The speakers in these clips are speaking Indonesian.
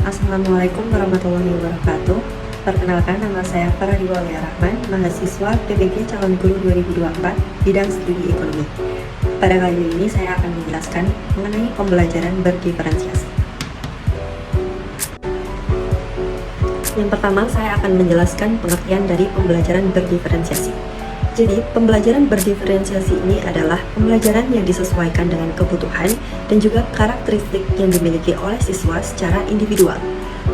Assalamualaikum warahmatullahi wabarakatuh. Perkenalkan, nama saya Farah Diwalia Rahman, mahasiswa PBG Calon Guru 2024, bidang studi ekonomi. Pada kali ini saya akan menjelaskan mengenai pembelajaran berdiferensiasi. Yang pertama, saya akan menjelaskan pengertian dari pembelajaran berdiferensiasi. Jadi, pembelajaran berdiferensiasi ini adalah pembelajaran yang disesuaikan dengan kebutuhan dan juga karakteristik yang dimiliki oleh siswa secara individual.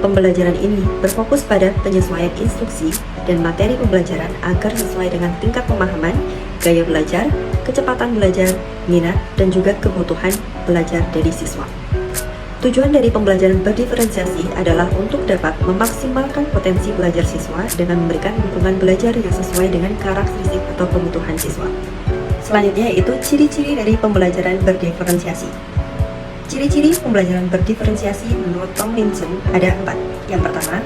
Pembelajaran ini berfokus pada penyesuaian instruksi dan materi pembelajaran agar sesuai dengan tingkat pemahaman, gaya belajar, kecepatan belajar, minat, dan juga kebutuhan belajar dari siswa. Tujuan dari pembelajaran berdiferensiasi adalah untuk dapat memaksimalkan potensi belajar siswa dengan memberikan dukungan belajar yang sesuai dengan karakteristik atau kebutuhan siswa. Selanjutnya yaitu ciri-ciri dari pembelajaran berdiferensiasi. Ciri-ciri pembelajaran berdiferensiasi menurut Tomlinson ada 4. Yang pertama,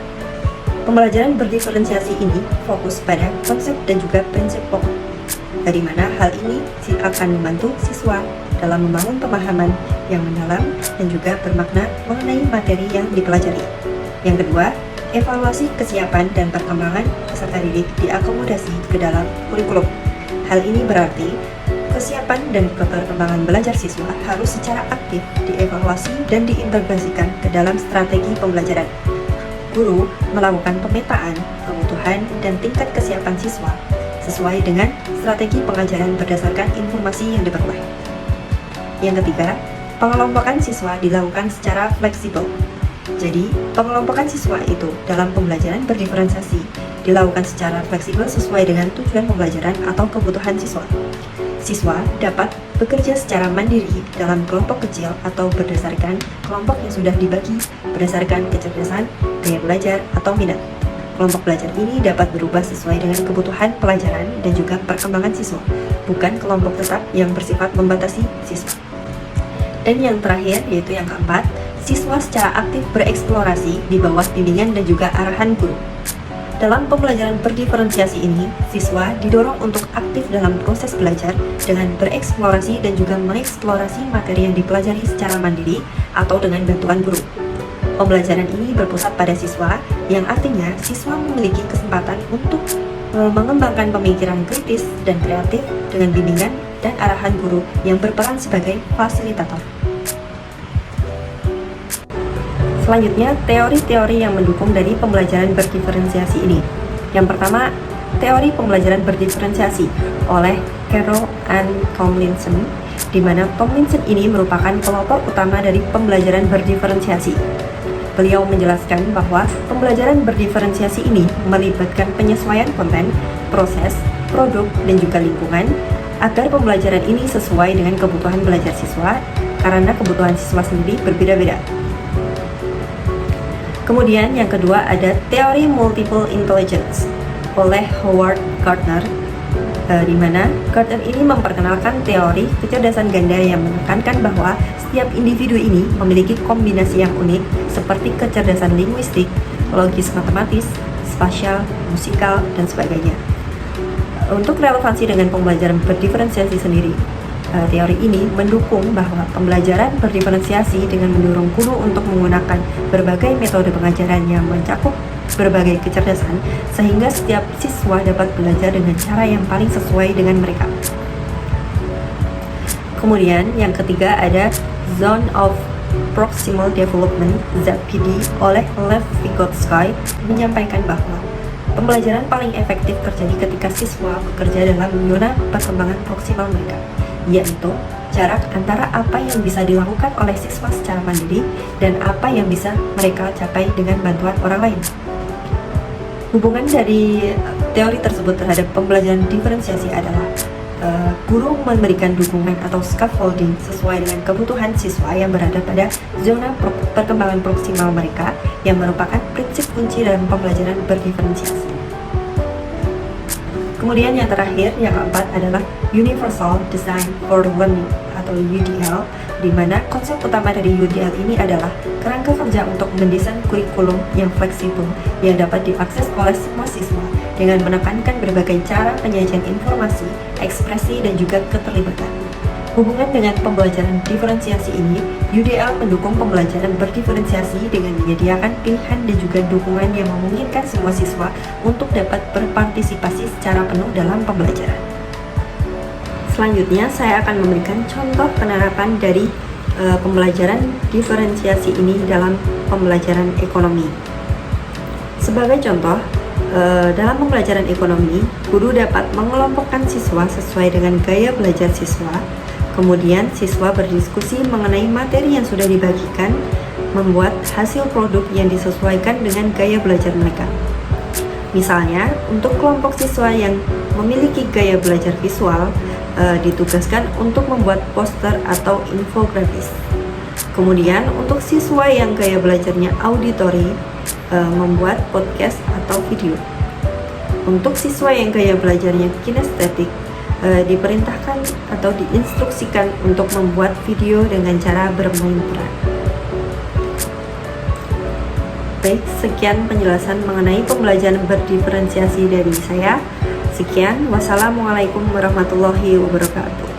pembelajaran berdiferensiasi ini fokus pada konsep dan juga prinsip pokok, dari mana hal ini akan membantu siswa dalam membangun pemahaman yang mendalam dan juga bermakna mengenai materi yang dipelajari. Yang kedua, evaluasi kesiapan dan perkembangan peserta didik diakomodasi ke dalam kurikulum. Hal ini berarti kesiapan dan perkembangan belajar siswa harus secara aktif dievaluasi dan diintegrasikan ke dalam strategi pembelajaran. Guru melakukan pemetaan kebutuhan dan tingkat kesiapan siswa sesuai dengan strategi pengajaran berdasarkan informasi yang diperoleh. Yang ketiga, pengelompokan siswa dilakukan secara fleksibel. Jadi, pengelompokan siswa itu dalam pembelajaran berdiferensiasi dilakukan secara fleksibel sesuai dengan tujuan pembelajaran atau kebutuhan siswa. Siswa dapat bekerja secara mandiri dalam kelompok kecil atau berdasarkan kelompok yang sudah dibagi berdasarkan kecerdasan, gaya belajar, atau minat. Kelompok belajar ini dapat berubah sesuai dengan kebutuhan pelajaran dan juga perkembangan siswa, bukan kelompok tetap yang bersifat membatasi siswa. Dan yang terakhir, yaitu yang keempat, siswa secara aktif bereksplorasi di bawah bimbingan dan juga arahan guru. Dalam pembelajaran berdiferensiasi ini, siswa didorong untuk aktif dalam proses belajar dengan bereksplorasi dan juga mengeksplorasi materi yang dipelajari secara mandiri atau dengan bantuan guru. Pembelajaran ini berpusat pada siswa, yang artinya siswa memiliki kesempatan untuk mengembangkan pemikiran kritis dan kreatif dengan bimbingan dan arahan guru yang berperan sebagai fasilitator. Selanjutnya, teori-teori yang mendukung dari pembelajaran berdiferensiasi ini. Yang pertama, teori pembelajaran berdiferensiasi oleh Carroll and Tomlinson, di mana Tomlinson ini merupakan pelopor utama dari pembelajaran berdiferensiasi. Beliau menjelaskan bahwa pembelajaran berdiferensiasi ini melibatkan penyesuaian konten, proses, produk, dan juga lingkungan agar pembelajaran ini sesuai dengan kebutuhan belajar siswa karena kebutuhan siswa sendiri berbeda-beda. Kemudian yang kedua ada teori multiple intelligence oleh Howard Gardner, di mana Gardner ini memperkenalkan teori kecerdasan ganda yang menekankan bahwa setiap individu ini memiliki kombinasi yang unik seperti kecerdasan linguistik, logis matematis, spasial, musikal, dan sebagainya. Untuk relevansi dengan pembelajaran berdiferensiasi sendiri, teori ini mendukung bahwa pembelajaran berdiferensiasi dengan mendorong guru untuk menggunakan berbagai metode pengajaran yang mencakup berbagai kecerdasan sehingga setiap siswa dapat belajar dengan cara yang paling sesuai dengan mereka. Kemudian yang ketiga ada Zone of Proximal Development (ZPD) oleh Lev Vygotsky menyampaikan bahwa pembelajaran paling efektif terjadi ketika siswa bekerja dalam zona perkembangan proksimal mereka, yaitu jarak antara apa yang bisa dilakukan oleh siswa secara mandiri dan apa yang bisa mereka capai dengan bantuan orang lain. Hubungan dari teori tersebut terhadap pembelajaran diferensiasi adalah guru memberikan dukungan atau scaffolding sesuai dengan kebutuhan siswa yang berada pada zona perkembangan proksimal mereka yang merupakan prinsip kunci dalam pembelajaran berdiferensiasi. Kemudian yang terakhir, yang keempat adalah Universal Design for Learning atau UDL, di mana konsep utama dari UDL ini adalah kerangka kerja untuk mendesain kurikulum yang fleksibel yang dapat diakses oleh semua siswa dengan menekankan berbagai cara penyajian informasi, ekspresi, dan juga keterlibatan. Hubungan dengan pembelajaran diferensiasi ini, UDL mendukung pembelajaran berdiferensiasi dengan menyediakan pilihan dan juga dukungan yang memungkinkan semua siswa untuk dapat berpartisipasi secara penuh dalam pembelajaran. Selanjutnya, saya akan memberikan contoh penerapan dari pembelajaran diferensiasi ini dalam pembelajaran ekonomi. Sebagai contoh, dalam pembelajaran ekonomi, guru dapat mengelompokkan siswa sesuai dengan gaya belajar siswa. Kemudian, siswa berdiskusi mengenai materi yang sudah dibagikan, membuat hasil produk yang disesuaikan dengan gaya belajar mereka. Misalnya, untuk kelompok siswa yang memiliki gaya belajar visual, ditugaskan untuk membuat poster atau infografis. Kemudian, untuk siswa yang gaya belajarnya auditori, membuat podcast atau video. Untuk siswa yang gaya belajarnya kinestetik, diperintahkan atau diinstruksikan untuk membuat video dengan cara bermain peran. Baik, sekian penjelasan mengenai pembelajaran berdiferensiasi dari saya. Sekian, wassalamualaikum warahmatullahi wabarakatuh.